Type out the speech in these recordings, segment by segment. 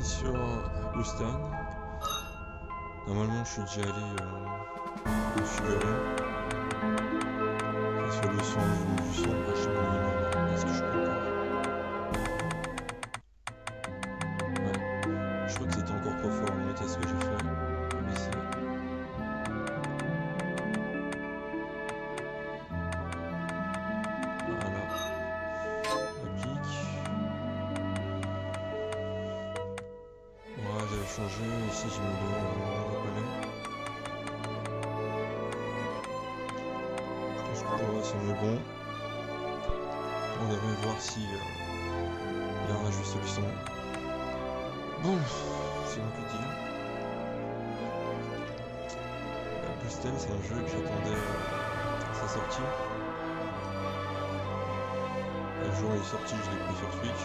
sur Houston. Normalement, je suis déjà allé au Figuré. Sur le son, du son, je sais pas est-ce que je peux encore. Ouais, je crois que c'était encore trop fort le test que j'ai fait. Mais c'est... Voilà. Applique. Ouais, j'avais changé. Ici, j'ai mis le relais. Je pense que pour moi, c'est bon. On devrait voir si il y a un juste le son. Bon, c'est un peu dire. Boostel, c'est un jeu que j'attendais à sa sortie. Le jour où il est sorti, je l'ai pris sur Switch.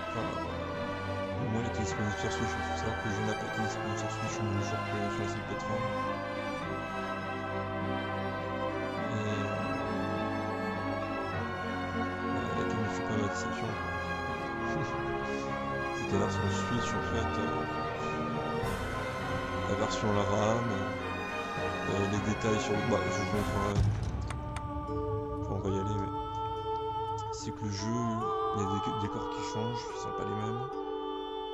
Enfin, au moins il était disponible sur Switch. Il faut savoir que le jeu n'a pas été disponible sur Switch au même jour que sur la seule plateforme. Et comme il fait pas ma déception. C'était la version Switch en fait. La version la RAM. Les détails sur le... Bah, je vous montrerai. Enfin, on va y aller, mais... C'est que le jeu, il y a des décors qui changent, qui sont pas les mêmes.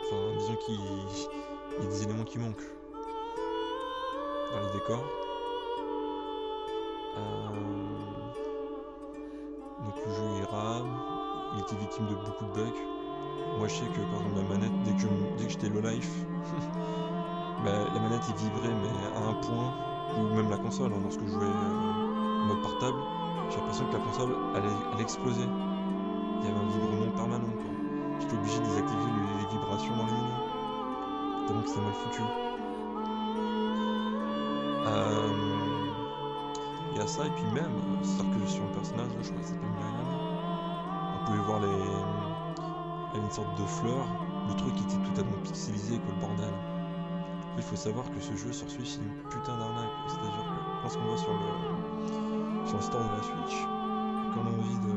Enfin, disons qu'il y a des éléments qui manquent dans les décors. Donc le jeu il rame, il était victime de beaucoup de bugs. Moi je sais que par exemple la manette, dès que j'étais low life, bah, la manette il vibrait mais à un point, ou même la console, lorsque je jouais en mode portable, j'ai l'impression que la console elle explosait. Il y avait un vibrement permanent quoi. J'étais obligé de désactiver les vibrations dans les menus. Tellement que c'était mal foutu. Il y a ça et puis même, c'est-à-dire que sur le personnage, je crois que ça s'appelle Myriam, on pouvait voir une sorte de fleur, le truc qui était totalement pixelisé quoi, le bordel. Il faut savoir que ce jeu sur Switch c'est une putain d'arnaque, c'est-à-dire que lorsqu'on va sur le store de la Switch, quand on a envie de...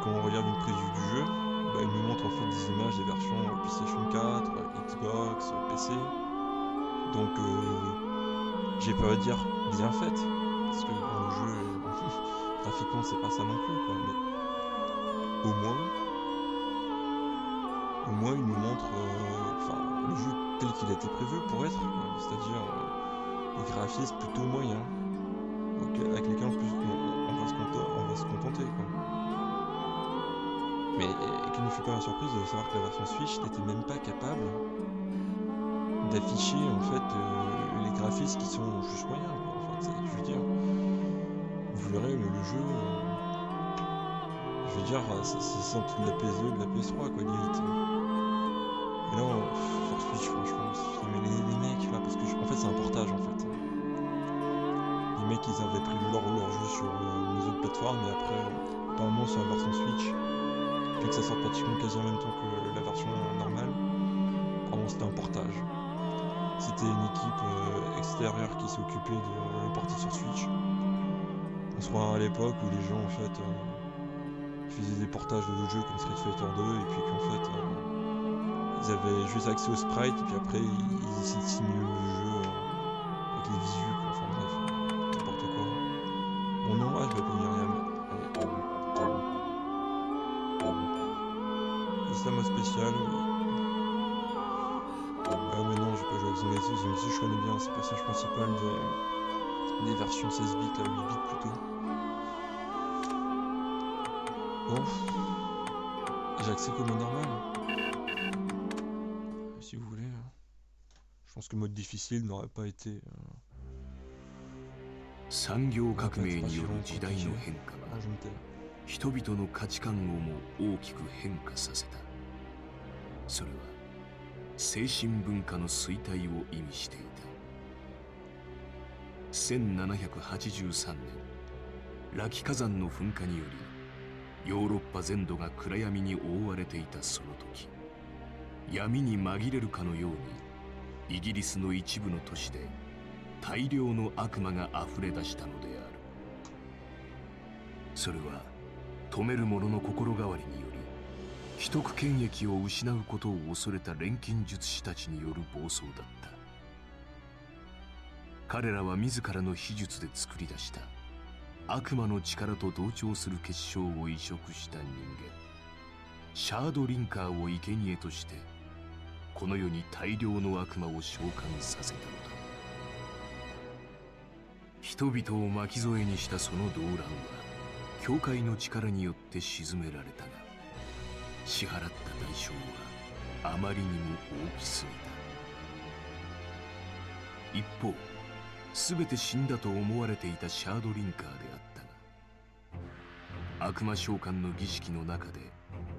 quand on regarde une preview du jeu, bah, il nous montre en fait des images des versions PlayStation 4, Xbox, PC. Donc j'ai pas à dire bien faite, parce que bon, le jeu graphiquement c'est pas ça non plus quoi, mais au moins il nous montre le jeu tel qu'il a été prévu pour être, c'est-à-dire des graphismes plutôt moyens, avec lesquels en plus on va se contenter quoi. Mais qu'il ne fut pas ma surprise de savoir que la version Switch n'était même pas capable d'afficher en fait les graphismes qui sont juste moyens quoi. En fait, je veux dire, vous verrez le jeu, je veux dire, c'est entre de la PS2 et de la PS3 quoi limite. Et là sur Switch franchement, mais les mecs là, parce que en fait c'est un portage en fait. Les mecs ils avaient pris leur jeu sur les autres plateformes et après apparemment sur la version Switch, vu que ça sort pratiquement quasi en même temps que la version normale, apparemment c'était un portage. C'était une équipe extérieure qui s'est occupée de le porter sur Switch. On se croit à l'époque où les gens en fait faisaient des portages de jeux comme Street Fighter 2 et puis qu'en fait ils avaient juste accès au sprite et puis après ils essaient de simuler le jeu avec les visus quoi. Enfin bref, n'importe quoi. Mon nom, je m'appelle Myriam. C'est un mode spécial, oui. Mais non, j'ai pas joué avec Zenitsu, je connais bien, c'est le personnage principal des versions 16 bits, là, 8 bits plutôt. Bon, j'ai accès qu'au mode normal. Si vous voulez. Je pense que le mode difficile n'aurait pas été... 産業革命による時代の変化は人々の価値観をも大きく変化させた。それは精神文化の衰退を意味していた。1783年、ラキ火山の噴火によりヨーロッパ全土が暗闇に覆われていたその時、闇に紛れるかのようにイギリスの一部の都市で大量の悪魔があふれ出したのである。それは止める者の心変わりにより既得権益を失うことを恐れた錬金術師たちによる暴走だった。彼らは自らの秘術で作り出した悪魔の力と同調する結晶を移植した人間、シャードリンカーを生贄としてこの世に大量の悪魔を召喚させたのだ。人々を巻き添えにしたその動乱は教会の力によって鎮められたが、支払った代償はあまりにも大きすぎた。一方、全て死んだと思われていたシャードリンカーであったが、悪魔召喚の儀式の中で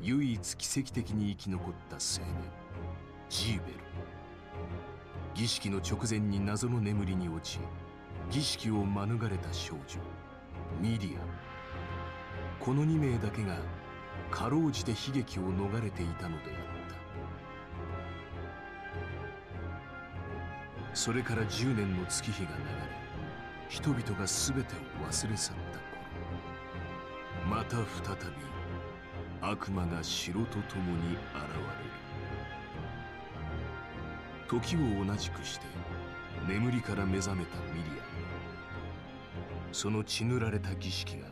唯一奇跡的に生き残った青年、ジーベル。儀式の直前に謎の眠りに落ち、儀式を免れた少女、ミリアム。この2名だけがかろうじて悲劇を逃れていたのであった。それから10年の月日が流れ、人々が全てを忘れ去った頃、また再び悪魔が城と共に現れる。時を同じくして眠りから目覚めたミリアム。その血塗られた儀式が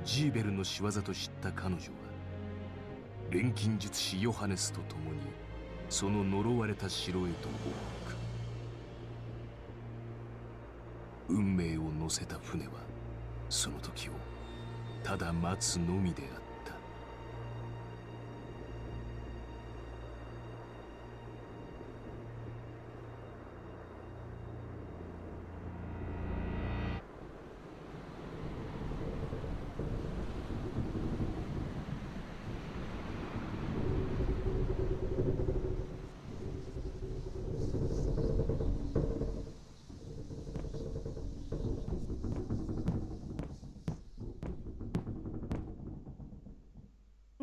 ジーベルの仕業と知った彼女は、錬金術師ヨハネスと共にその呪われた城へと往復。運命を乗せた船はその時をただ待つのみであった。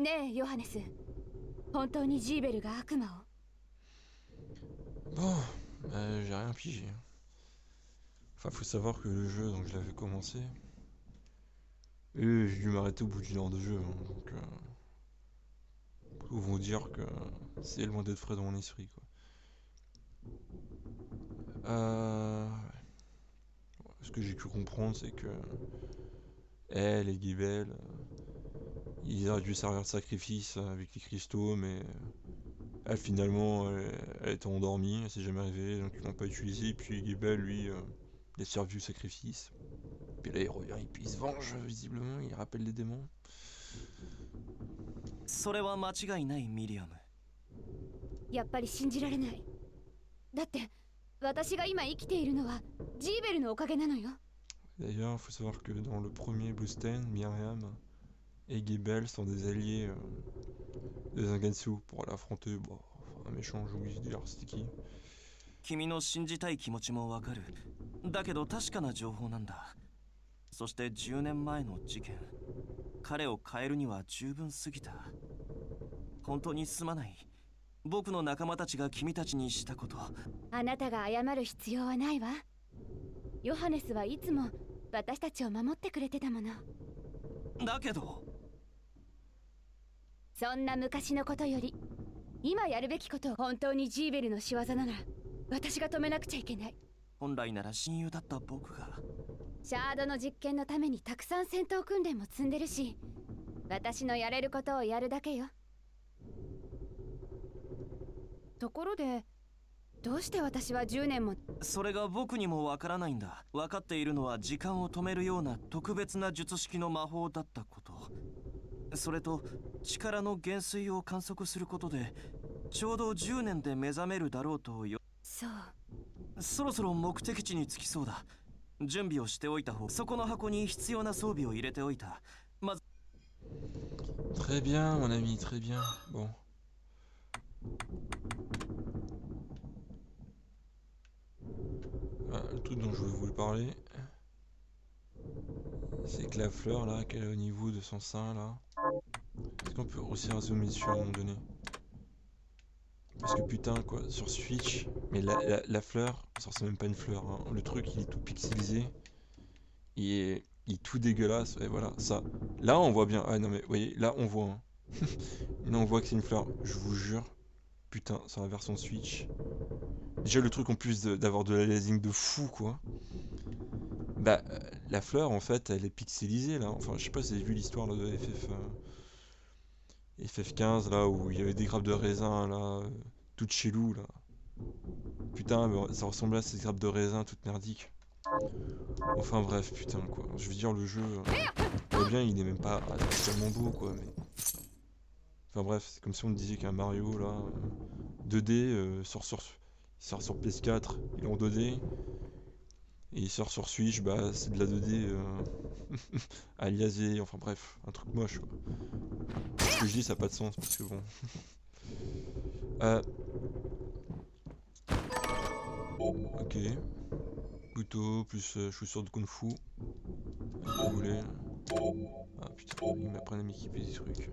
ねえヨハネス、本当にジーベルが悪魔を？ Bon, j'ai rien pigé. Enfin, faut savoir que le jeu, donc je l'avais commencé. Et j'ai dû m'arrêter au bout d'une heure de jeu. Hein, donc, vous dire que c'est loin d'être frais dans mon esprit, quoi. Ce que j'ai pu comprendre, c'est que elle et Gibel, ils auraient dû servir de sacrifice avec les cristaux, mais elle finalement elle était endormie, elle s'est jamais réveillée, donc ils l'ont pas utilisé. Et puis Gibel, lui, il a servi au sacrifice. Puis là il revient et puis il se venge visiblement, il rappelle les démons. それは間違いないミリアム。やっぱり信じられない。だって私が今生きているのはジーベルのおかげなのよ。 D'ailleurs, il faut savoir que dans le premier Bluestein, Myriam et Gibel sont des alliés de Zangetsu pour aller affronter un méchant, j'ai oublié de dire c'était qui. 君の信じたい気持ちもわかる。だけど確かな情報なんだ。そして10年前の事件、彼を変えるには十分すぎた。本当にすまない。僕の仲間たちが君たちにしたこと。あなたが謝る必要はないわ。ヨハネスはいつも私たちを守ってくれてたもの。だけどそんな昔のことより今やるべきこと、本当にジーベルの仕業なら私が止めなくちゃいけない。本来なら親友だった僕が。シャードの実験のためにたくさん戦闘訓練も積んでるし、私のやれることをやるだけよ。ところでどうして私は10年も。それが僕にもわからないんだ。分かっているのは時間を止めるような特別な術式の魔法だったこと、それと力の減衰を観測することでちょうど10年で目覚めるだろうとよ。そう。そろそろ目的地に着きそうだ。準備をしておいた方。そこの箱に必要な装備を入れておいた。まず。Très bien, mon ami, très bien. Bon. Ah, le truc dont je voulais vous parler, c'est que la fleur là, qu'elle est au niveau de son sein là, est-ce qu'on peut aussi zoomer dessus à un moment donné? Parce que putain quoi, sur Switch, mais la fleur, ça c'est même pas une fleur, hein. Le truc il est tout pixelisé, il est tout dégueulasse, et voilà, ça. Là on voit bien, ah non mais vous voyez, là on voit, hein. Et là on voit que c'est une fleur, je vous jure. Putain, sur la version Switch. Déjà le truc en plus d'avoir de l'aliasing de fou quoi. Bah la fleur en fait elle est pixelisée là. Enfin je sais pas si vous avez vu l'histoire là, de FF15 là où il y avait des grappes de raisin là, toutes chelou là. Putain mais ça ressemblait à ces grappes de raisin toutes merdiques. Enfin bref putain quoi. Je veux dire le jeu, bien il est même pas tellement beau quoi mais... Enfin bref, c'est comme si on me disait qu'un Mario là, 2D, il sort sur PS4, il est en 2D, et il sort sur Switch, bah c'est de la 2D aliasée, enfin bref, un truc moche quoi. Ce que je dis ça n'a pas de sens parce que bon. Ok. Couteau plus chaussures de kung-fu. Vous voulez. Ah putain, ils m'apprennent à m'équiper des trucs.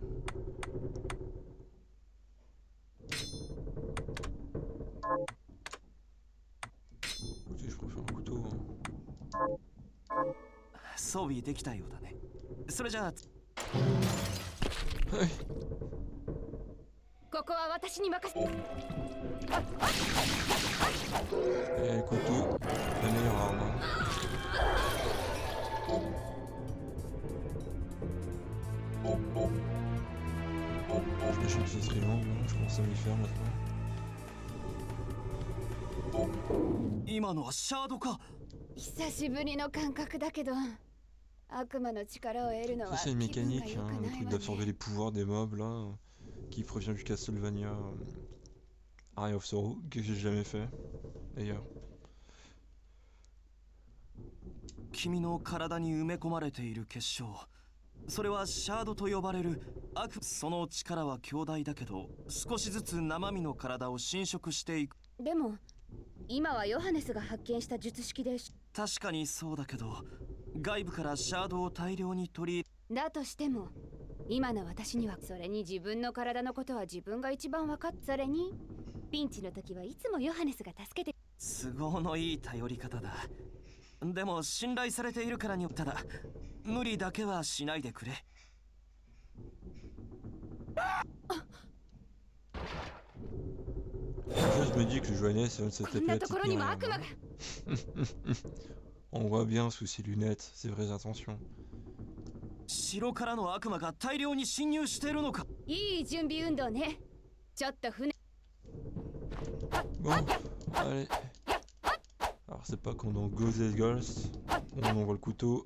Écoutez, je préfère un couteau. Hein. 装備できたようだね。それじゃあ Ouais. ここは私に任せ。 Et le couteau, la meilleure arme. Hein. J'imagine que ce serait long, je commence à m'y faire maintenant. 今のはシャードか。久しぶりの感覚だけど、悪魔の力を得るの Ça は c'est une 気分が mécanique, 良く hein, な le い truc わ d'absorber ね。 les pouvoirs des mobs là, qui provient du Castlevania Eye of Sorrow, que j'ai jamais fait d'ailleurs. 君の体に埋め込まれている結晶。それはシャードと呼ばれる悪。その力は強大だけど、少しずつ生身の体を侵食していく。でも今はヨハネスが発見した術式で。確かにそうだけど、外部からシャードを大量に取り。だとしても今の私には、それに自分の体のことは自分が一番分かっ。それにピンチの時はいつもヨハネスが助けて。都合のいい頼り方だ。でも信頼されているからに。ただ無理だけはしないでくれ。 Je me dis que Johannes ça se こん taper な la と petite ころにも Myriam, 悪魔が。 hein. On voit bien sous ses lunettes ses vraies intentions. 城からの悪魔が大量に侵入しているのか。いい準備運動ね。ちょっと船。 Bon, allez. Alors c'est pas qu'on en Ghost Ghost, on envoie le couteau.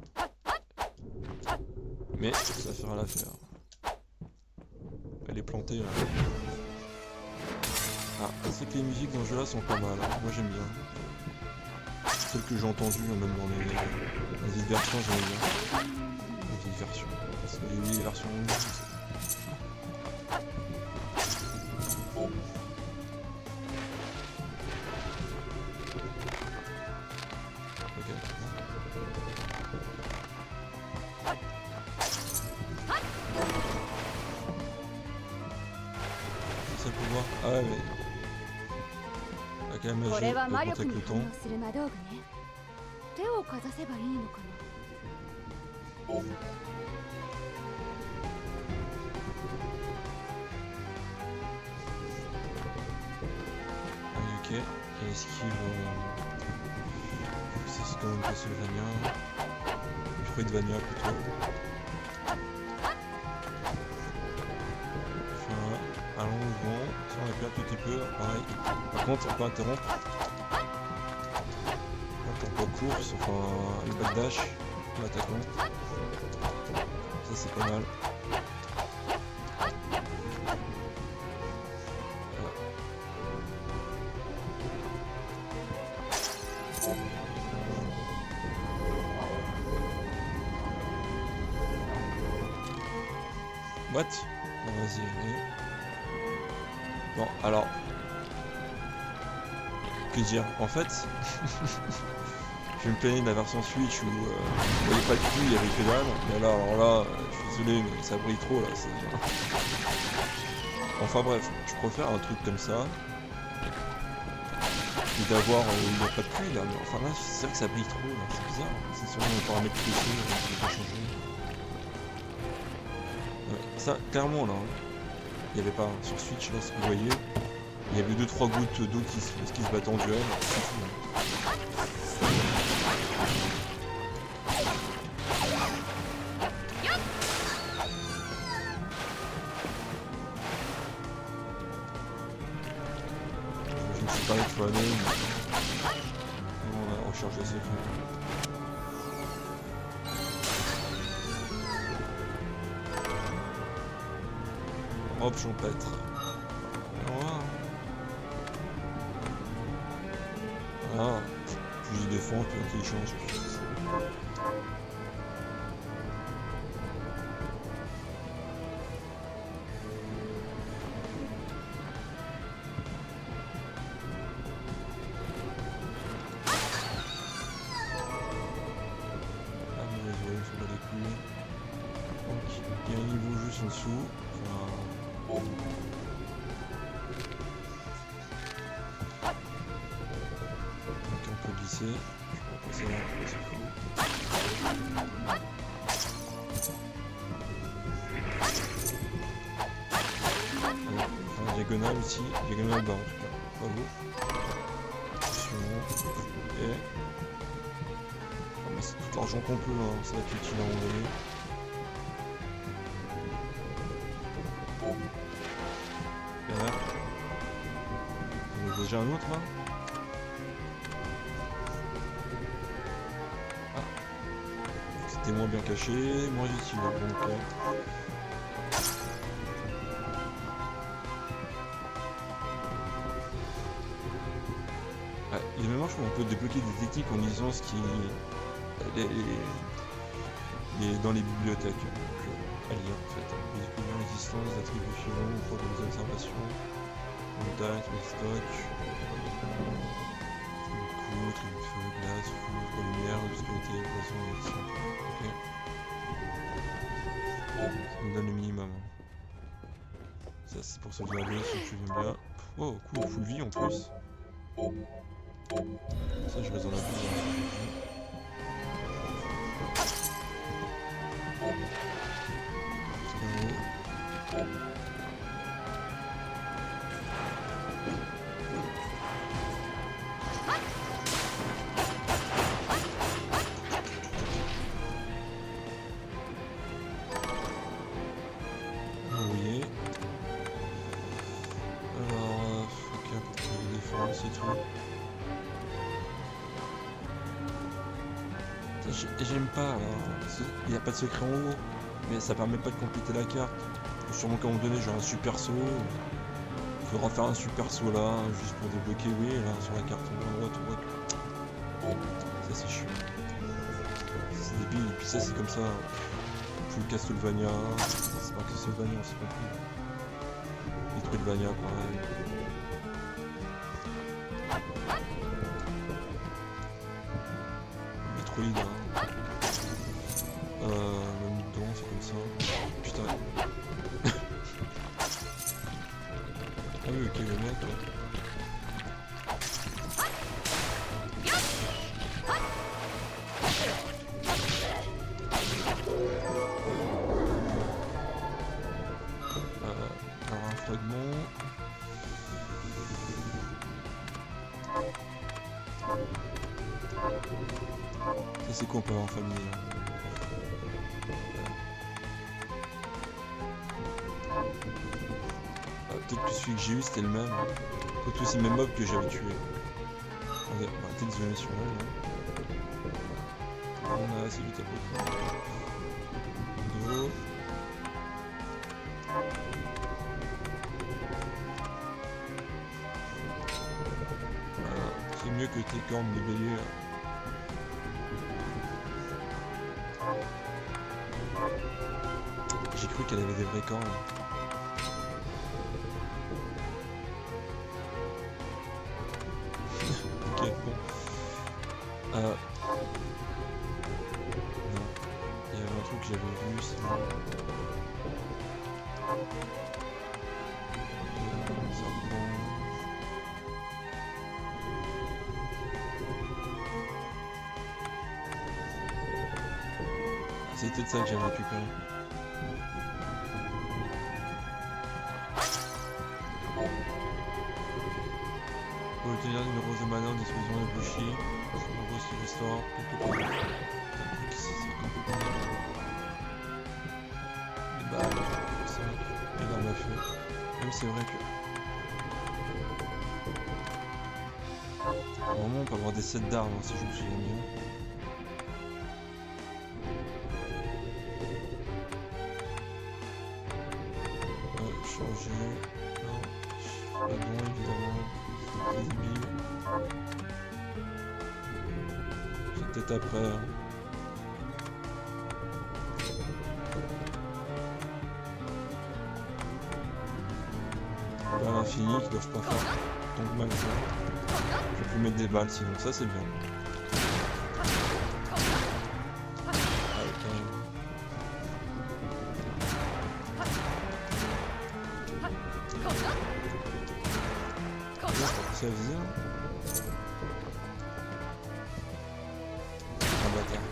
Mais ça fera l'affaire. Elle est plantée là. Ah, c'est que les musiques dans ce jeu là sont pas mal, hein. Moi j'aime bien. Celles que j'ai entendues, même dans les autres versions, j'aime bien. Les vieilles versions. Parce que les versions longues, je sais pas. Ok. C'est ça le pouvoir. Ah ouais mais... Avec la こ magie, れは elle 魔 augmente 力 avec に le 反 temps. 応する魔道具ね。手をかざせばいいのかな。 Allez, ok. Et esquive. C'est ce qu'on appelle Castlevania. Fruitvania plutôt. Enfin, allons au vent. Si on appuie un tout petit peu, pareil. Par contre, on peut interrompre. Quand on course, enfin le backdash, l'attaquant. Ça c'est pas mal. What? Bon, vas-y, allez. Bon, alors... Que dire? En fait... je vais me plaigner de la version Switch où il n'y avait pas de cul, il y avait que dalle. Mais là, alors là, je suis désolé, mais ça brille trop là. Enfin bref, je préfère un truc comme ça. Que d'avoir... il n'y a pas de cul là. Mais enfin là, c'est vrai que ça brille trop là. C'est bizarre. C'est sûrement un paramètre PC, je vais pas changer. Ouais, ça, clairement là. Il n'y avait pas sur Switch, là, ce que vous voyez. Il y avait 2-3 gouttes d'eau qui se battaient en duel. C'est tout, hein. Je me suis parlé de Fanny, mais on a rechargé ses feux. Hop, champêtre. Voilà. Plus de défense, plus intelligence. Ah, mais les oreilles sont pas les couilles. Donc, il y a un niveau juste en dessous. Enfin, donc on peut glisser. Je vais passer là, c'est fou. Allez, enfin, diagonale aussi, diagonale bas en tout cas. Bravo. Attention. Et. Oh, mais c'est tout l'argent qu'on peut, hein. Ça va être utile à un moment donné. Et là. On a déjà un autre là. C'était moins bien caché, moins utile. Donc, évidemment, je trouve qu'on peut débloquer des techniques en lisant ce qui dans les bibliothèques. Donc, à lire en fait. Vous découvrez l'existence d'attributs suivants au cours de vos observations. Contact, stock. Coup, tribut de feu, glace, foudre, lumière, obscurité, poisson, édition. Ok. Ça nous donne le minimum. Ça c'est pour sauvegarder si tu veux bien. Oh cool, full vie en plus. Ça je reste dans la vie. J'aime pas, il n'y a pas de secret en haut, mais ça permet pas de compléter la carte. Sûrement qu'à un moment donné j'aurai un super saut, il faudra faire un super saut là, juste pour débloquer, oui, là sur la carte en droite, ça c'est chiant. C'est débile, et puis ça c'est comme ça, full Castlevania, c'est pas Castlevania, c'est pas plus. Les Trucvania pareil. Metroid, hein. Même dedans, c'est comme ça. Putain. Ah oui, ok, le mec, là. Alors, un fragment. Ça, c'est quoi on peut avoir en famille, là. Peut-être que celui que j'ai eu c'était le même. Peut-être aussi le même mob que j'avais tué. On va arrêter de zoomer sur elle. On a assez vite à peu près. Dos. Voilà. C'est mieux que tes cornes de bélier. J'ai cru qu'elle avait des vraies cornes. Ok, bon. Non. Il y avait un truc que j'avais vu, c'est... C'est peut-être ça que j'avais récupéré. Pour obtenir une rose de mana en disposition de Bushi, une rose qui restaure quelques points. Qui c'est les balles, 5, et l'arme à feu. Même c'est vrai que. Normalement on peut avoir des sets d'armes hein, si je me souviens bien. Changer. Non, pas bon évidemment. C'est débile. C'est peut-être après. Hein. À l'infini qui doivent pas faire donc mal ça. Je peux mettre des balles sinon ça c'est bien. Ça faisait un bâtard.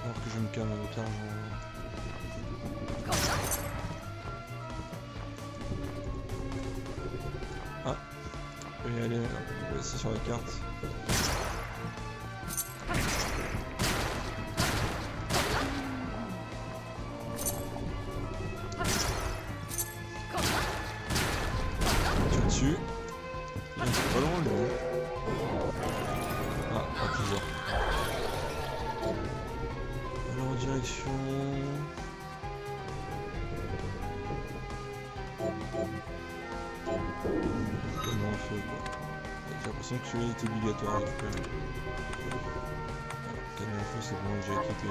Alors que je me calme avec l'argent. Ah, je vais y aller, c'est sur la carte. Dessus. Il est pas loin lui. Ah, pas plusieurs. Alors en direction. Comment on fait quoi? J'ai l'impression que celui-là est obligatoire à récupérer. Alors, canon à feu c'est bon, j'ai équipé.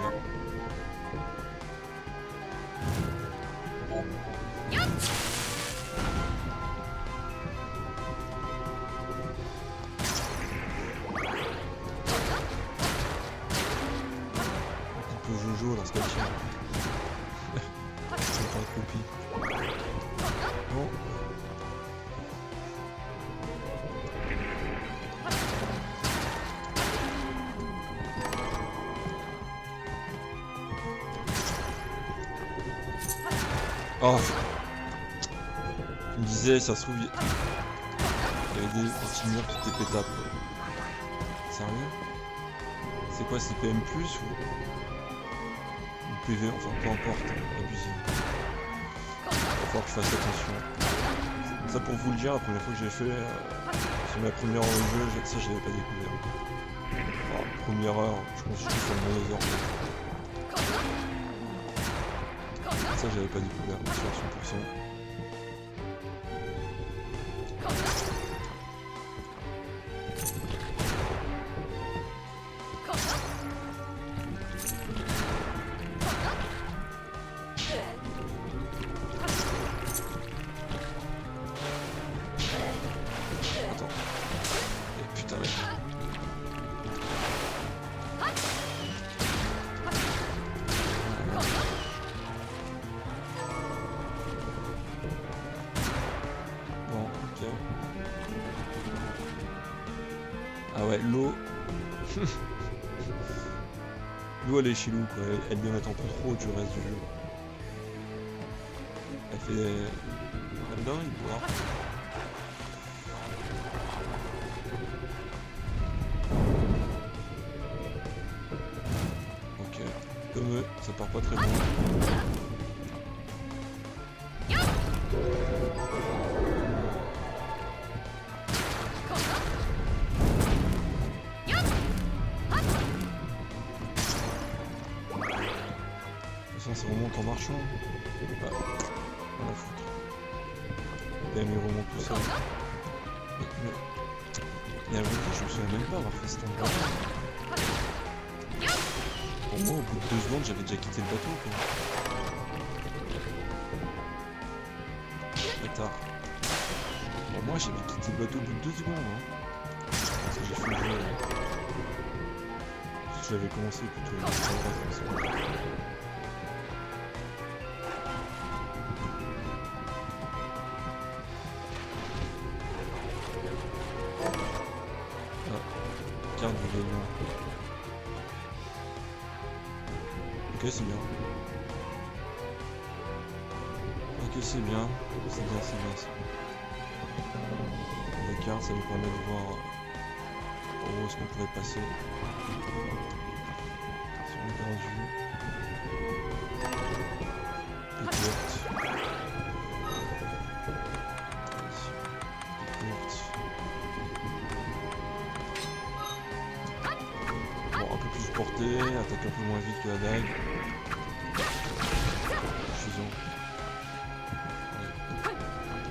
Jojo dans ce cas tient. C'est pas une copie. Bon. Oh. Je me disais, ça se trouve, il y avait des petits murs qui étaient pétables. Sérieux? C'est quoi, c'est PM+, ou PV, enfin peu importe, abusé. Il va falloir que je fasse attention. Ça pour vous le dire, la première fois que j'ai fait, c'est ma première heure de jeu, ça je l'avais pas découvert. Alors, première heure, je pense que je suis sur le mauvaise heure. Ça j'avais pas découvert, sur 100%. Ah ouais, l'eau. L'eau elle est chelou quoi, elle donne un peu trop du reste du jeu. Elle fait... Elle donne une boire. Ok, comme eux, ça part pas très loin. Ça remonte en marchant. Bah, on la foutre. Et elle remonte tout seul. Mais à vrai dire, je me souviens même pas avoir fait cet endroit. Pour moi, au bout de 2 secondes, j'avais déjà quitté le bateau. Bâtard. Pour moi, j'avais quitté le bateau au bout de 2 secondes. Hein. Parce que j'ai fait le jeu. Je l'avais commencé plutôt. Du gagnant. Ok, c'est bien. Ok, c'est bien. C'est bien, c'est bien, c'est bien. Les cartes, ça nous permet de voir où est-ce qu'on pourrait passer. Si on est perdu. Des courtes. Bon, un peu plus de portée, attaque un peu moins vite que la dague. Fusion.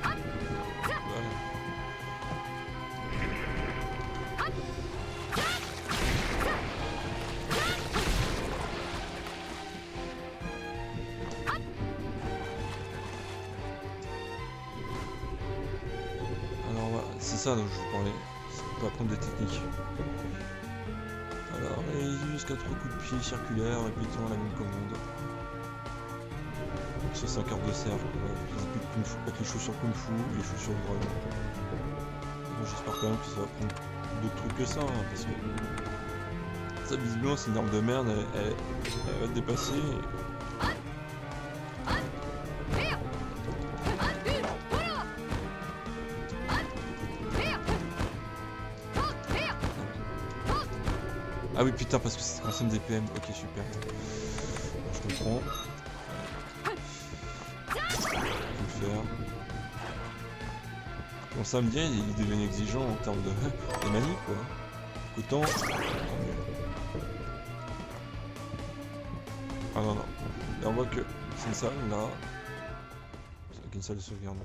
Voilà. Alors voilà, c'est ça dont je vous parlais. On peut apprendre des techniques. Alors, allez jusqu'à 3 coups de pied circulaires, répétons la même commande. Donc ça c'est un quart de cercle, avec les chaussures kung fu, les chaussures de dragon. J'espère quand même que ça va prendre d'autres trucs que ça, hein, parce que ça visiblement c'est une arme de merde, elle va te dépasser. Ah oui putain parce que c'est un des PM, ok super. Je comprends. Je peux le faire. Bon ça me dit, il devient exigeant en termes de manip quoi. Autant. Ah non non. Là on voit que c'est une salle là. C'est une salle de sauvegarde.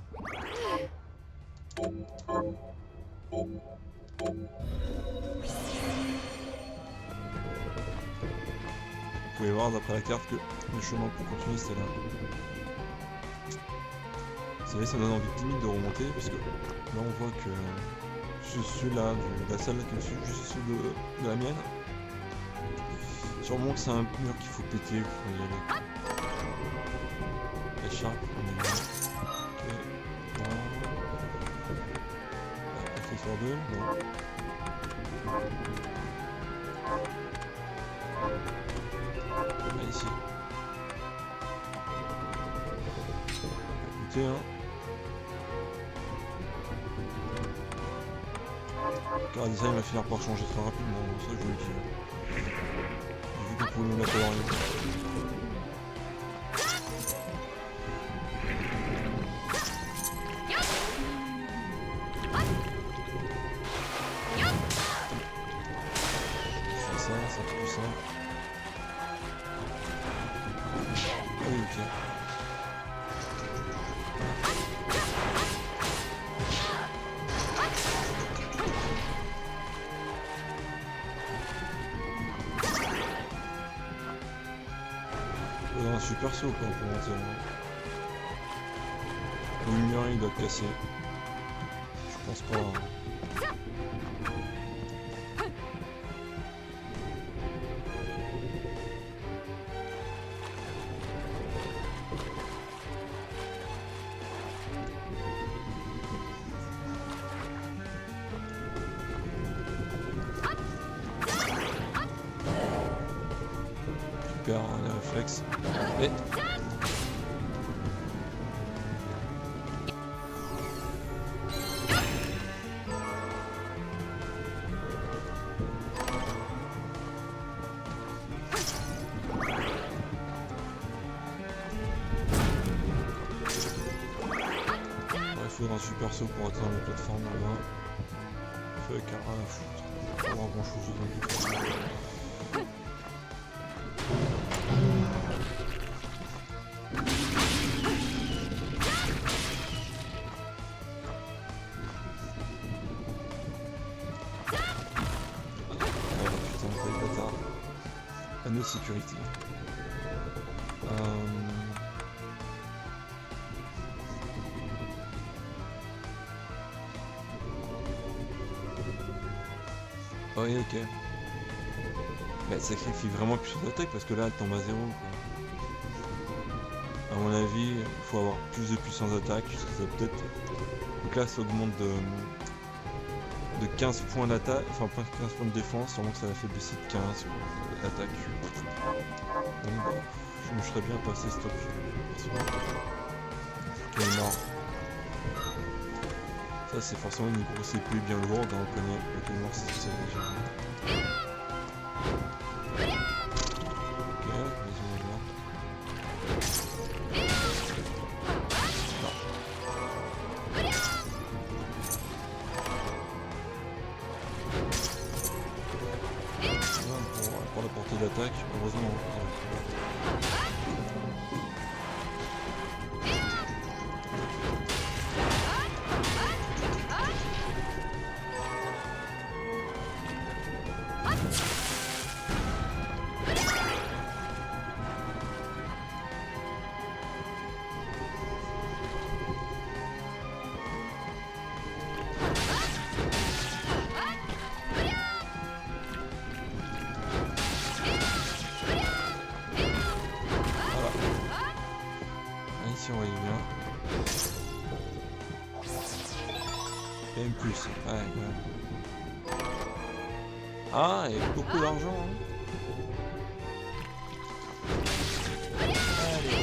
Vous pouvez voir d'après la carte que le chemin pour continuer c'était là. Vous savez, ça donne envie limite de remonter parce que là on voit que celui-là de la salle qui est juste au-dessus de la mienne. Sûrement que c'est un mur qu'il faut péter pour y aller. Écharpe, on est là. Ok. Voilà. Fait sur deux, non. Ici. Écoutez, hein. Car design va finir par changer très rapidement, ça je vous le dis. J'ai vu qu'on pouvait nous la colorier. Ça, c'est plus simple. Ah oui, ok. Un super saut quoi pour monter. Le mur il doit casser. Je pense pas. Hein. Super, hein, les réflexes. Et... il faudra un super saut pour atteindre la plateforme là-bas. Fait avec un rien à foutre. Pas grand chose de panneau de sécurité. Oui, ok. Bah, ça sacrifie vraiment plus d'attaque parce que là elle tombe à 0 quoi. À mon avis, il faut avoir plus de puissance d'attaque, ça peut-être. Donc là ça augmente de 15 points d'attaque, enfin 15 points de défense, sûrement que ça va faire baisser de 15. l'attaque. Bon bah, je me serais bien passé stop. Claymore. Ça c'est forcément une grosse épée bien lourde, hein, on connaît. Le Claymore c'est ce que ça veut dire. Ok, vas-y on va voir. Pour la portée d'attaque, heureusement. Si on va y bien. PM plus, ouais. Ah, et beaucoup d'argent. Hein. Allez.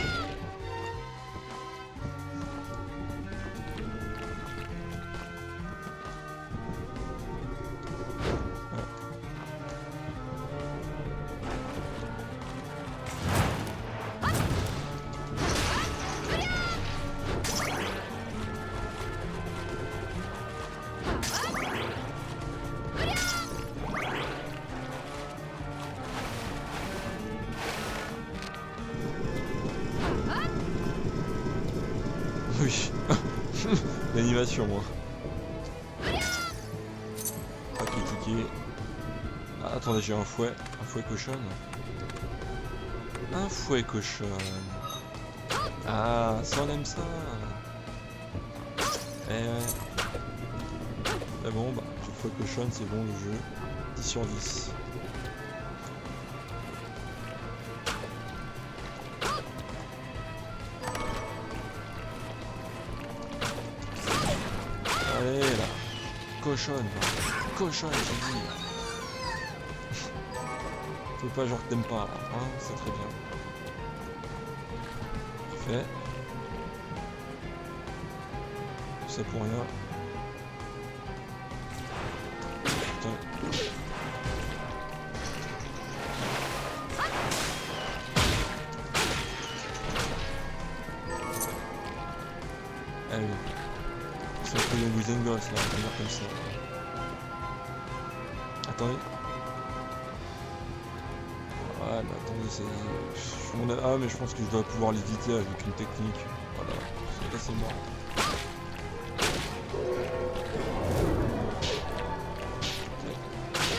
Oui. L'animation, moi. Pas critiqué. Ah, attendez, j'ai un fouet. Un fouet cochonne. Un fouet cochonne. Ah, ça on aime ça. Eh ouais. C'est bon, bah, le fouet cochonne, c'est bon le jeu. 10 sur 10. Allez là, cochonne, cochonne, j'ai dit. Fais pas genre que t'aimes pas, hein, c'est très bien. Parfait. Tout ça pour rien. Putain. Allez. C'est un peu le Wizen Goss là, on va dire comme ça. Attendez. Ouais, mais attendez, c'est... Ah, mais je pense que je dois pouvoir l'éviter avec une technique. Voilà, là c'est mort.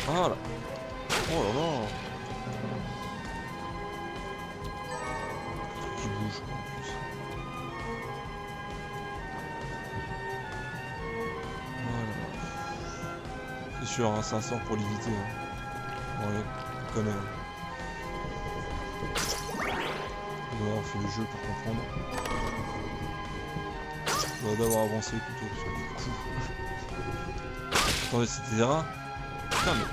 Voilà. Oh là là. Qui bouge en plus. C'est sûr, hein, 500 pour l'éviter. Hein. Ouais, on connaît. Hein. On doit avoir fait le jeu pour comprendre. On doit d'avoir avancé plutôt. Parce que du coup... Attendez, c'était des rats. Putain, mais...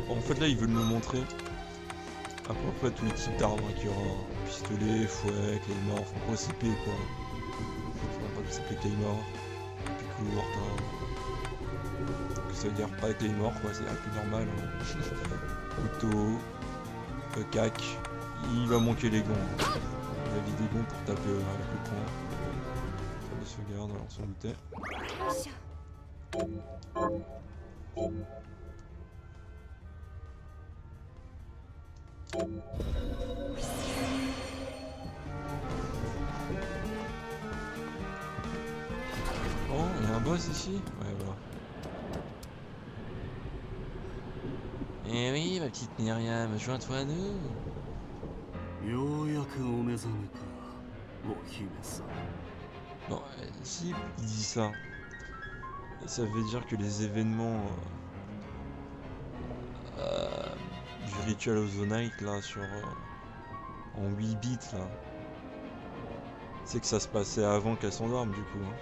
Bon, en fait, là, ils veulent nous montrer à peu près tous les types d'armes qu'il y aura. Pistolet, fouet, claymore, enfin gros CP quoi. Je sais pas que c'est claymore, puis courte, hein. Que ça veut dire pas claymore quoi, c'est un peu normal. Hein. Couteau, cac, il va manquer les gants. Hein. Il a des gants pour taper avec le poing. Salle de sauvegarde, alors on s'en doutait. Oh, il y a un boss ici? Ouais, voilà. Eh oui, ma petite Myriam, joins-toi à nous. Bon, si il dit ça, ça veut dire que les événements du Ritual of the Night là sur en 8 bits là, c'est que ça se passait avant qu'elle s'endorme du coup. Hein.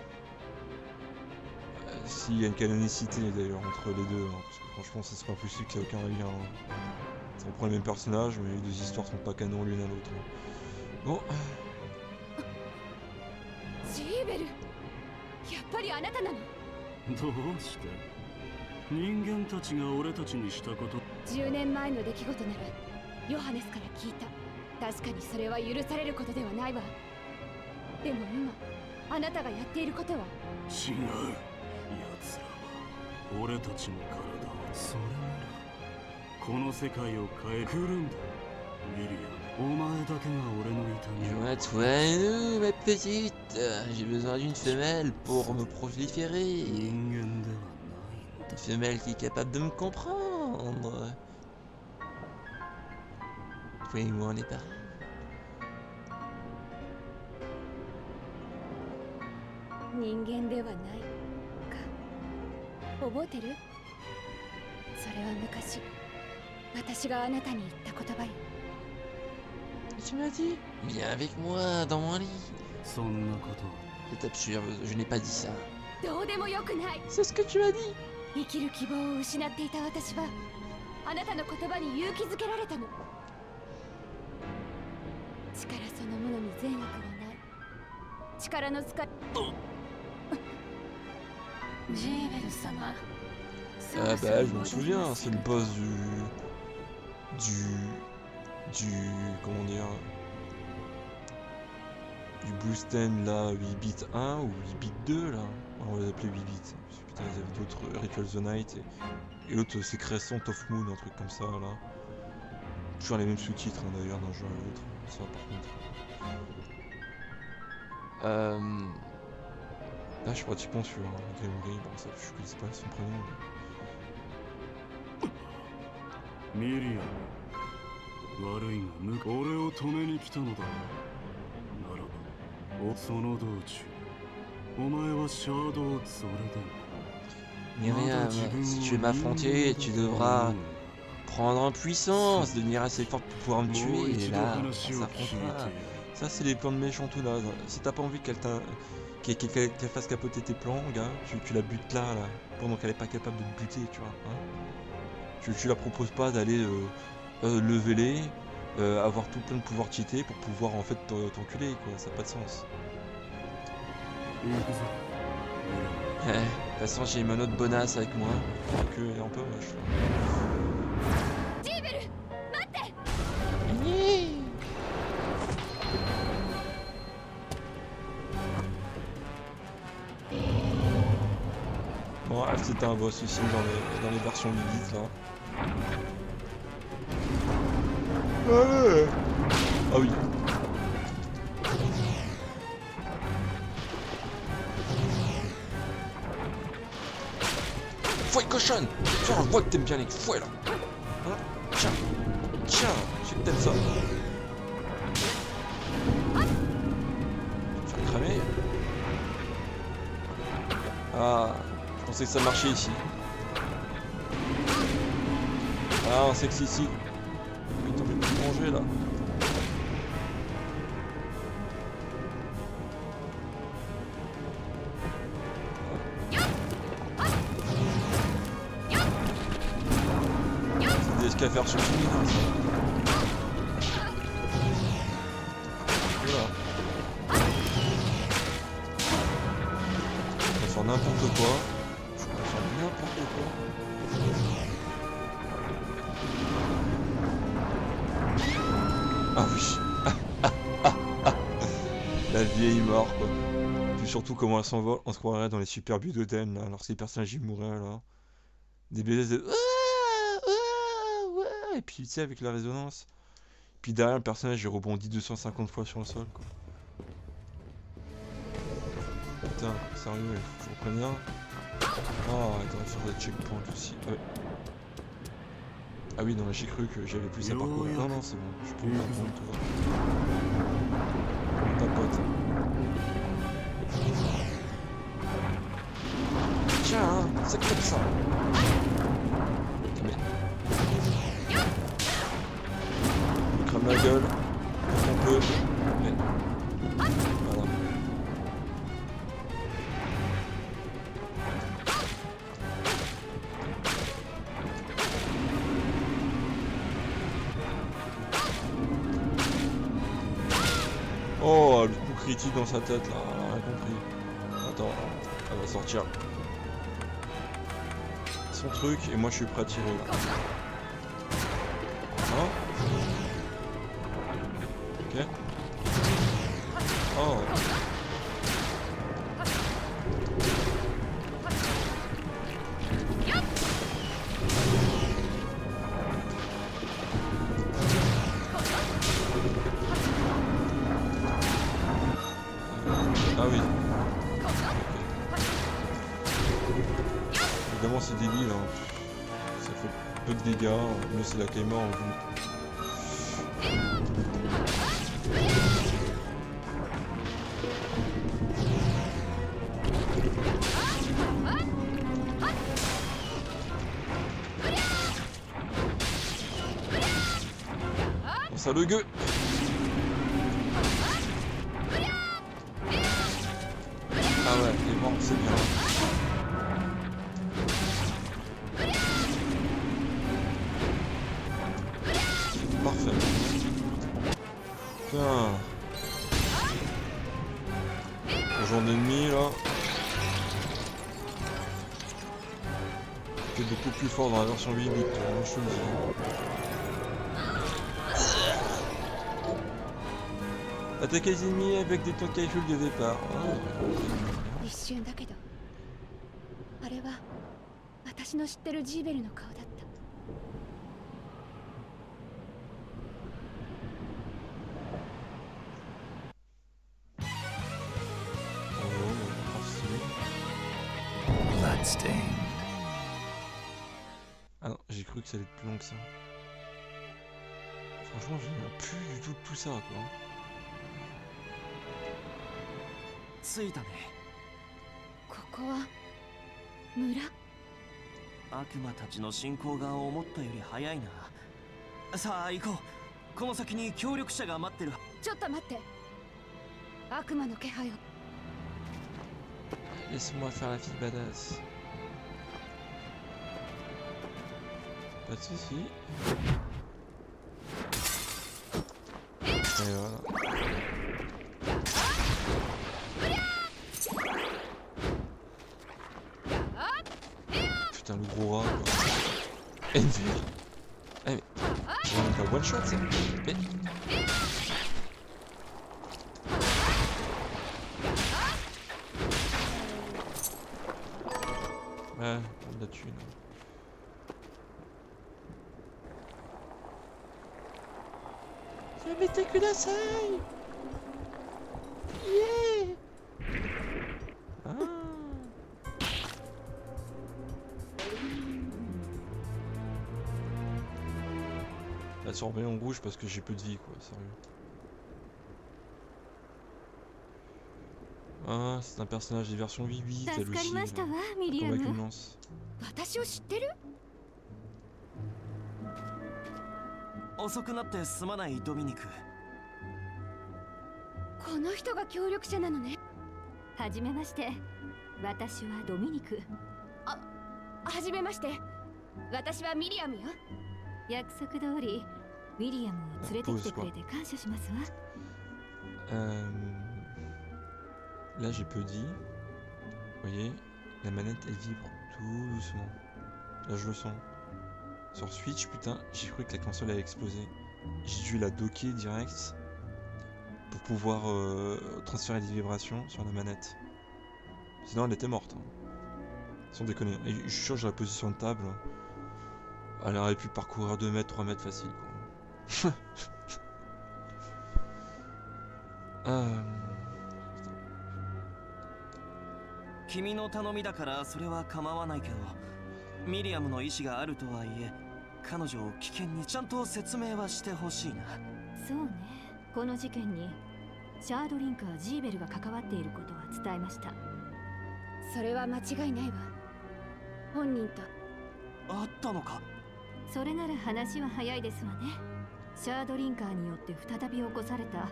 s'il y a une canonicité d'ailleurs entre les deux, hein, parce que franchement ça serait impossible qu'il n'y ait aucun lien. Hein. On prend les mêmes personnages, mais les deux histoires sont pas canon l'une à l'autre. Hein. Bon. ジーベル、やっぱりあなたなの。どうして？人間たちが俺たちにしたこと。10年前の出来事ならヨハネスから聞いた。確かにそれは許されることではないわ。でも今あなたがやっていることは。違う。奴らは俺たちの体を。それならこの世界を変えるんだ。ミリア、お前だけが俺の痛み Je vois toi, nous, ma petite. J'ai besoin d'une femelle pour me proliférer. 人間では Une femelle qui est capable de me comprendre. Toi et moi, on est pareil. 人間ではないか。覚えてる？それは昔私があなたに言った言葉よ。 Tu m'as dit, viens avec moi dans mon lit. そんなことは C'est absurde, je n'ai pas dit ça. どうでもよくない。 C'est ce que tu as dit. 生きる希望を失っていた私はあなたの言葉に勇気づけられたの。力そのものに善悪はない。力の使い。ジーベル様。 Ah bah je m'en souviens, c'est le boss comment dire, du Bluestem là, 8 bits 1 ou 8 bits 2 là, on les appelait 8 bits, parce que putain ils avaient d'autres Ritual the Night et l'autre c'est Crescent of Moon, un truc comme ça là. Toujours les mêmes sous-titres hein, d'ailleurs d'un jeu à l'autre, ça par contre. Là je suis pratiquement sûr, hein, Grimry, bon ça je connais pas son prénom. Mais... ミリア、悪いが俺を止めに来たのだ。ならば、その道中、お前はシャードをそれで。 Myriam, si tu veux m'affronter, tu devras prendre en puissance, devenir assez fort pour pouvoir me tuer, et là, on s'affrontera. Ça c'est les plans de méchants tout là. Si t'as pas envie qu'elle fasse capoter tes plans, gars, tu la butes là, pendant qu'elle est pas capable de te buter, tu vois. Hein, tu la proposes pas d'aller lever les, avoir tout plein de pouvoirs cheatés pour pouvoir en fait t'enculer quoi, ça n'a pas de sens. De toute façon, j'ai une autre bonasse avec moi. Que elle est un peu vache. Bon, c'était un boss aussi dans les versions Lilith là. Ah oui. Fouet cochonne! Tiens, on voit que t'aimes bien les fouets là! Hein, tiens, tiens, je sais que t'aimes ça. Faire cramer. Ah, je pensais que ça marchait ici. Ah, on sait que c'est ici. Putain, je vais plus manger là. C'est des escafers sur le film, hein, ça. Voilà. On va faire n'importe quoi. Je vais faire n'importe quoi. Ah oui. La vieille mort quoi. Puis surtout comment elle s'envole, on se croirait dans les super Budoden là, lorsque les personnages y mouraient là. Des baisers de... Et puis tu sais avec la résonance. Puis derrière le personnage il rebondit 250 fois sur le sol quoi. Putain, sérieux, il faut que je reprenne bien. Oh, il devrait faire des checkpoints aussi. Ouais. Ah oui, non, j'ai cru que j'avais plus à parcourir. Non, non, c'est bon, je peux reprendre tout. On tapote. Tiens, hein, c'est comme ça. Mais... On crame la gueule, quand on peut. Mais... Voilà. critique dans sa tête là, elle a rien compris. Attends, elle va sortir son truc et moi je suis prêt à tirer là. Hein? Ok. Oh. Ah oui. Évidemment c'est débile, hein. Ça fait peu de dégâts, mais c'est la Kaima en vous. Oh, ça le gueux. Ah ouais, il est mort, c'est bien. Parfait. Putain. Genre d'ennemi là. C'était beaucoup plus fort dans la version 8 bits, moi je te le dis. Attaquer les ennemis avec des tentacules de départ. Oh. 一瞬だけどあれは私の知ってるジーベルの顔だった。 Ah non, j'ai cru que ça allait être plus long que ça. Franchement, je n'ai plus du tout de tout ça, quoi. 着いたね。ここは村？悪魔たちの進行が思ったより早いな。さあ行こう。この先に協力者が待ってる。ちょっと待って。悪魔の気配を。 Laisse-moi faire la fille badass. Pas de soucis. Et voilà. Putain, le gros rat quoi. Envy. Eh mais... J'ai même pas one shot ça. Mais... Ouais, on l'a tué là. Mais t'es que la salle. Yeah. Ah. La surveille en rouge parce que j'ai peu de vie quoi, sérieux. Ah, c'est un personnage des versions 8-8, elle aussi. Comme avec une lance. 私を知ってる？遅くなってすまないドミニク。この人が協力者なのね。はじめまして。私はドミニク。はじめまして。私はミリアムよ。約束通りミリアムを連れてきてくれて感謝しますわ。Là j'ai peu dit. Vous voyez, la manette elle vibre tout doucement. Là je le sens. Sur Switch, putain, j'ai cru que la console allait exploser. J'ai dû la docker direct pour pouvoir transférer des vibrations sur la manette. Sinon elle était morte. Hein. Sans déconner. Et je suis sûr que j'aurais posé sur une table. Elle aurait pu parcourir 2 mètres, 3 mètres facile. Quoi. 君の頼みだからそれは構わないけど、ミリアムの意思があるとはいえ、彼女を危険にちゃんと説明はしてほしいな。そうね。この事件にシャードリンカー・ジーベルが関わっていることは伝えました。それは間違いないわ。本人と。あったのか。それなら話は早いですわね。シャードリンカーによって再び起こされた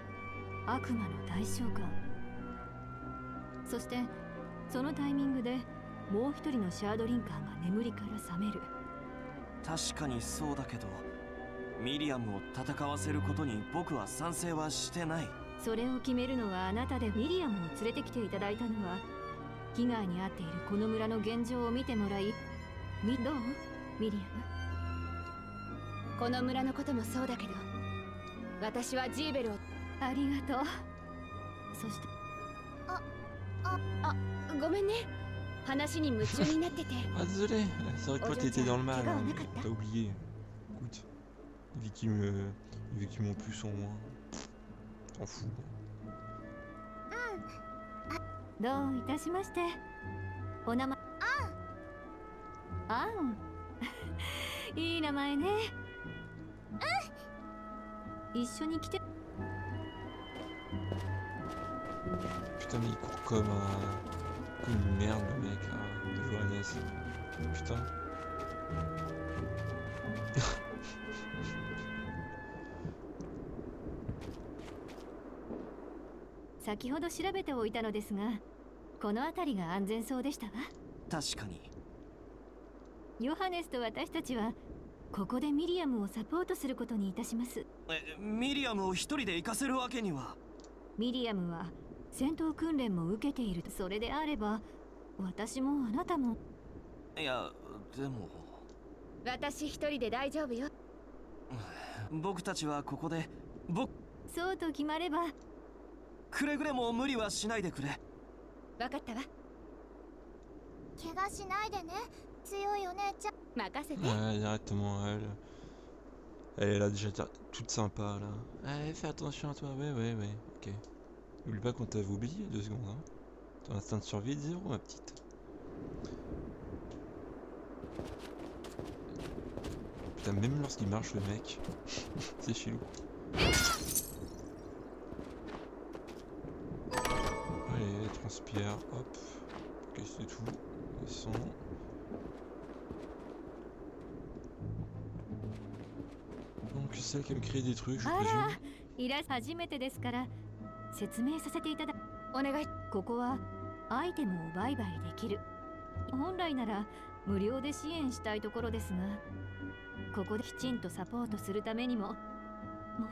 悪魔の大召喚。そしてそのタイミングでもう一人のシャードリンカーが眠りから覚める。確かにそうだけど、ミリアムを戦わせることに僕は賛成はしてない。それを決めるのはあなたで、ミリアムを連れてきていただいたのは被害に遭っているこの村の現状を見てもらい、どうミリアム。この村のこともそうだけど、私はジーベルを。ありがとう。そしてごめんね、話に夢中になってて。Ah désolé, c'est vrai que toi t'étais dans le mal, hein, Ojo-chan, t'as oublié. Écoute, les victimes en plus en moins. T'en fous. どういたしまして。お名前。アン。いい名前ね。一緒に来て。 Putain mais il court comme une merde le mec là, de Johannes. Putain. 先ほど調べておいたのですが、この辺りが安全そうでしたわ。確かに。ヨハネスと私たちはここでミリアムをサポートすることにいたします。ミリアムを一人で行かせるわけには。ミリアムは戦闘訓練も受けている。それであれば私もあなたも。いやでも私一人で大丈夫よ。僕たちはここで。そうと決まれば。くれぐれも無理はしないでくれ。分かったわ。怪我しないでね、強いお姉ちゃん。任せて。 Ouais, directement, elle est là déjà toute sympa là. Allez, fais attention à toi, ouais, ok. N'oublie pas qu'on t'avait oublié 2 secondes, hein. Ton instinct de survie est 0, ma petite. Putain, même lorsqu'il marche, le mec, c'est chelou. Allez, transpire, hop. Ok, c'est tout. Descend. Donc celle qui a créé des trucs, je あら、 présume. いら初めてですから説明させていただ。お願い。ここはアイテムを売買できる。本来なら無料で支援したいところですが、ここできちんとサポートするためにも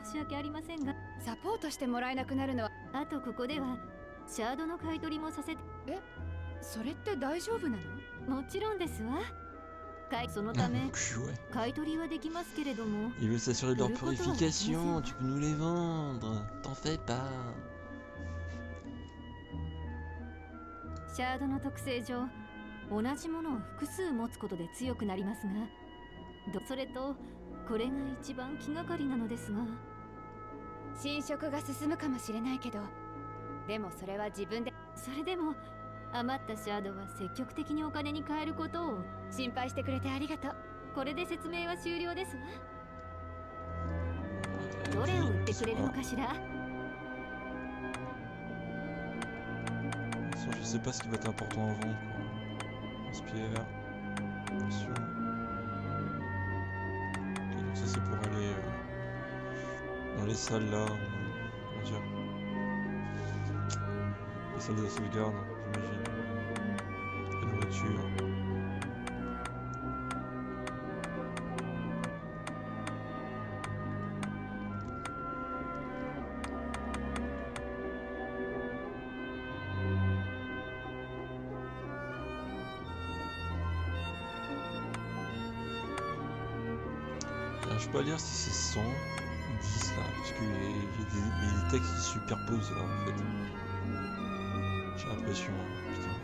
申し訳ありませんが、サポートしてもらえなくなるのは。あとここではシャードの買い取りもさせて。それって大丈夫なの？もちろんですわ。そのため Ouais. 買い取りはできますけれども。 Il veut s'assurer de leur Le coton, purification, c'est- tu peux nous les vendre, t'en fais pas. シャードの特性上、同じものを複数持つことで強くなりますが、それとこれが一番気がかりなのですが。侵食が進むかもしれないけど、でもそれは自分で。それでも余ったシャードは積極的にお金に換えることを。心配してくれてありがとう。これで説明は終了ですわ。どれを売ってくれるのかしら。 Je sais pas ce qui va être important à vendre, quoi. Inspire. Attention. Ok, donc ça c'est pour aller dans les salles là, comment dire, les salles de sauvegarde, j'imagine. La nourriture. Je peux pas lire si c'est 100 ou 10 là, parce qu'il y a des textes qui se superposent là en fait. J'ai l'impression, hein, putain.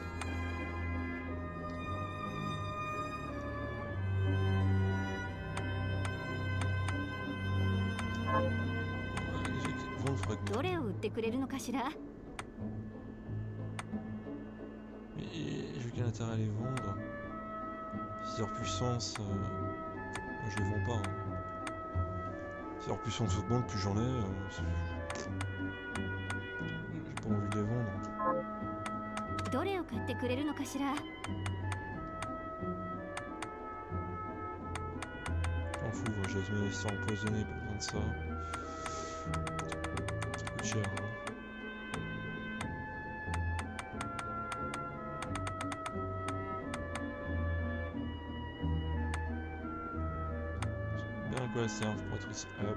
Ouais, déjà, vendre fragment. どれを売ってくれるのかしら。 Mais j'ai quel intérêt à les vendre? Si leur puissance, moi je les vends pas. Hein. Si leur puissance augmente, plus j'en ai. J'ai pas envie de les vendre. どれを買ってくれるのかしら。 M'en fous, moi, j'ai jamais ça empoisonné, pas besoin de ça. Ça coûte cher. Hein. Bien à quoi ça sert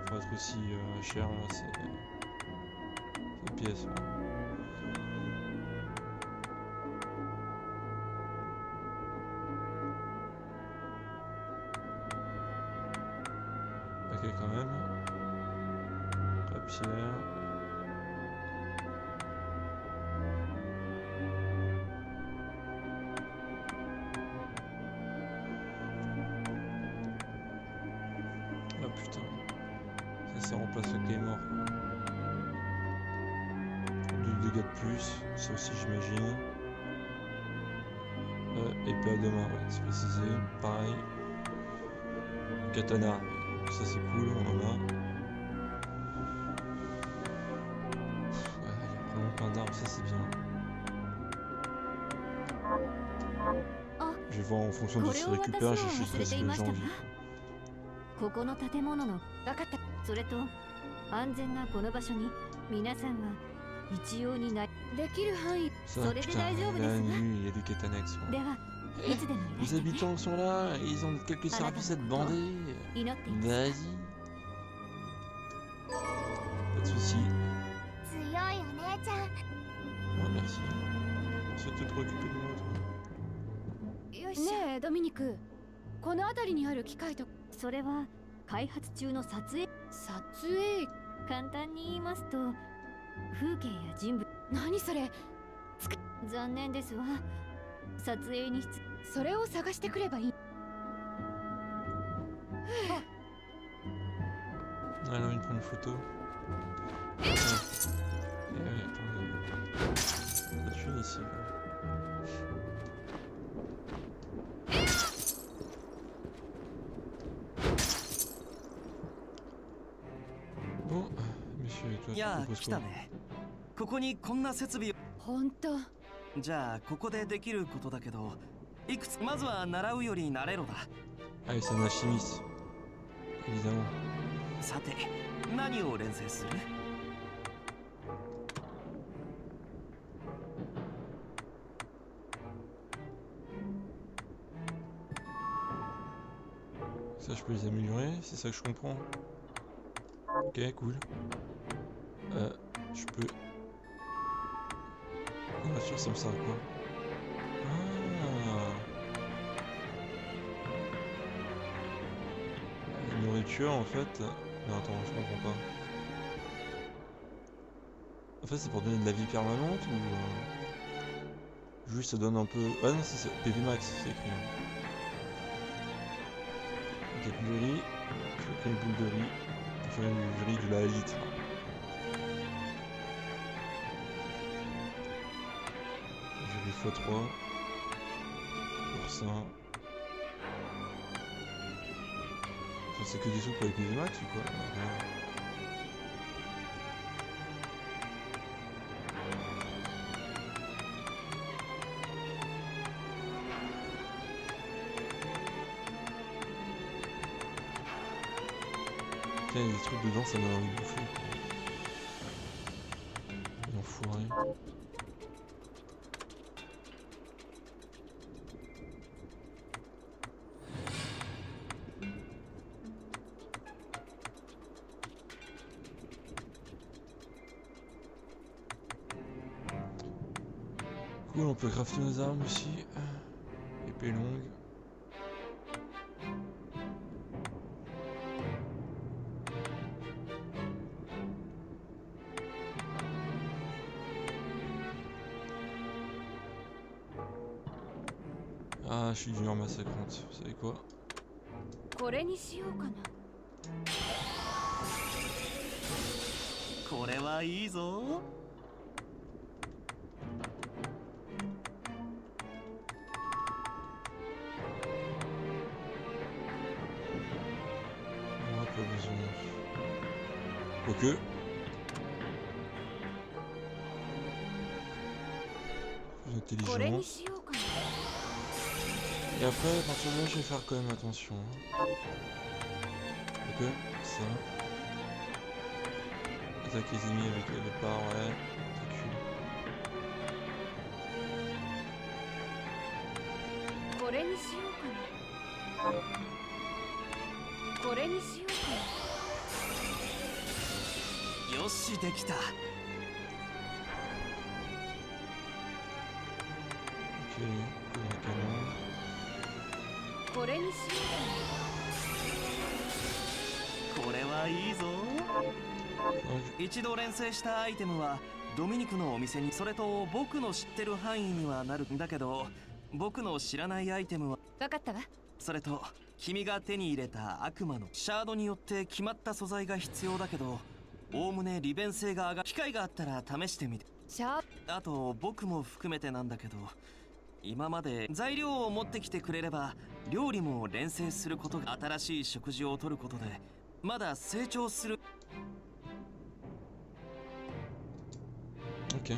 pour être aussi cher là, c'est pièces. Ouais. Ok, quand même. La pierre. Ah putain. Ça remplace la clé mort. 2 dégâts de plus, ça aussi j'imagine. Épée à deux mains, ouais, c'est précisé. Pareil. Katana, ça c'est cool, on en a. Ouais, il y a vraiment plein d'armes, ça c'est bien. Je vais voir en fonction de ce qu'il récupère, j'ai juste ce que j'ai envie. ここの建物の分かった。それと安全なこの場所に皆さんは一様になできる範囲。 Ça, Sur les putain, détails, la mais nuit, il y a des quêtes annexes. Ouais. ではいつでもいら Les してね habitants sont là, ils ont quelques services à demander. 祈っています Vas-y. Pas de soucis. 強いお姉ちゃん Ouais, merci. C'est de te préoccuper de moi, toi. よし。ねえドミニク、この辺りにある機械とそれは開発中の撮影撮影。簡単に言いますと風景や人物何それ？残念ですわ撮影にそれを探してくればいい。 Elle a envie de prendre une photo. Ouais. Attendez. Ça tue ici. Bon, monsieur, toi, い tu や proposes 来た quoi? ね。ここにこんな設備を。本当。じゃあここでできることだけど、いくつまずは習うより慣れろだ。 Ah, c'est un alchimiste. Évidemment. さて何を練成する？ Ça, je peux les améliorer, c'est ça que je comprends. Ok, cool. Je peux... La voiture, ça me sert à quoi? Ah. La nourriture, en fait... Non, attends, je comprends pas. En fait, c'est pour donner de la vie permanente ou... Juste, ça donne un peu... Ah non, c'est PV Max, c'est écrit. Ok, boule de riz. Je vais prendre une boule de riz. Enfin, une riz de la litre. J'ai mis x3. Pour ça. Enfin, c'est que des trucs pour les PV Max ou quoi? Rien. Il y a des trucs dedans, ça m'a envie de bouffer. L'enfoiré. Cool, on peut crafter nos armes aussi. Épée longue. Ah, je suis d'humeur massacrante. Vous savez quoi? これにしようかな。これはいいぞ。 On n'a pas besoin. Quoique. Plus これ intelligent. にしようかな。 Et après, à partir de là, je vais faire quand même attention. Ok, ça. Attaque les ennemis avec le départ, ouais. Recule. これにしようかな。これにしようかな。よしできた。Ok, poudre à canon. これにしよこれはいいぞ。 Ah, 一度錬成したアイテムはドミニクのお店に、それと僕の知ってる範囲にはなるんだけど、僕の知らないアイテムはう。分かったわ。それと君が手に入れた悪魔のシャードによって決まった素材が必要だけど、おおむね利便性が上がる。機会があったら試してみて。シャーあと僕も含めてなんだけど、今まで材料を持ってきてくれれば料理も錬成することが、新しい食事をとることでまだ成長する。 ok.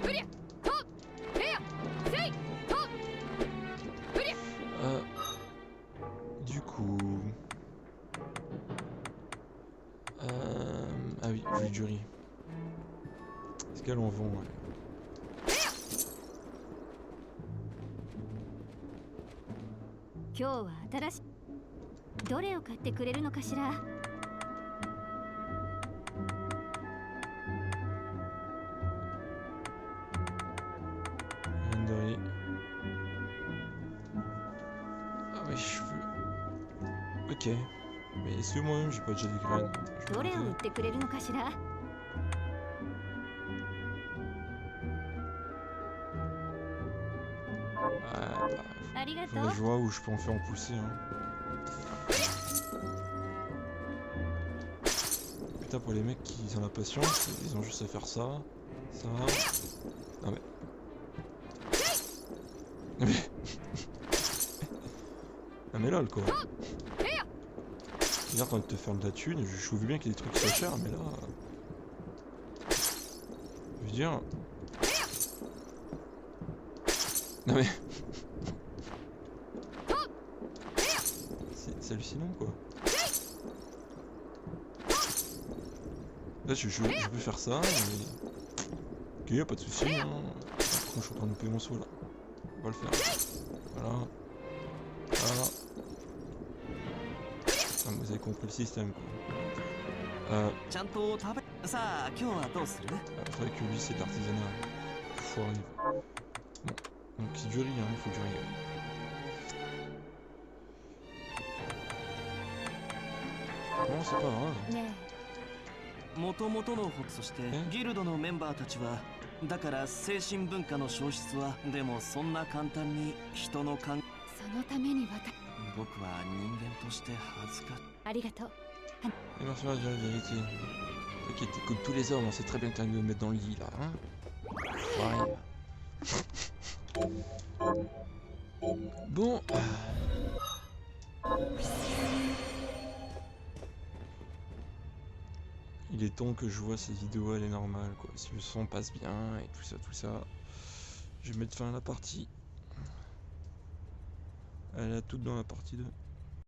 フリアトレアセイトフリア Du coup... Ah oui, jus du riz. Est-ce qu'elle en vend, ouais. 今日は新しいどれを買ってくれるのかしら。 Graines de riz. Ah ouais, je veux... Ok. Mais est-ce que moi-même j'ai pas déjà des graines? Je ど vais れを売っ goûter. てくれるのかしら。 Ah, bah, ありがと faudrait う que je vois où je peux en faire en pousser. Hein. Putain, pour les mecs qui ont la patience, ils ont juste à faire ça. Ça. Non mais. Non mais. Ah mais lol quoi. Bien en train de te faire de la thune, je veux bien qu'il y ait des trucs qui soient chers, mais là. Je veux dire. Non mais. C'est hallucinant quoi. Là je peux faire ça, mais... Ok, y'a pas de soucis. Hein. Après, je suis en train de louper mon saut là. On va le faire. Voilà. Voilà. Ah, vous avez compris le système quoi. ちゃんと食べ。さあ今日はどうする？ C'est vrai que lui c'est de l'artisanat. Faut arriver. Bon. Donc c'est du riz, hein, il faut du riz. Non, c'est pas grave. ねもともとのホそしてえギルドのメンバーたちは、だから精神文化の消失は、でもそんな簡単に人の感。え、そのために僕は人間として恥ずか。ありがとう。 Et merci la vérité. T'inquiète, comme tous les hommes, on sait très bien que t'arrives à me mettre dans le lit là, hein. Ouais. Bon. Il est temps que je vois cette vidéo, elle est normale quoi. Si le son passe bien et tout ça. Je vais mettre fin à la partie. Elle est toute dans la partie 2.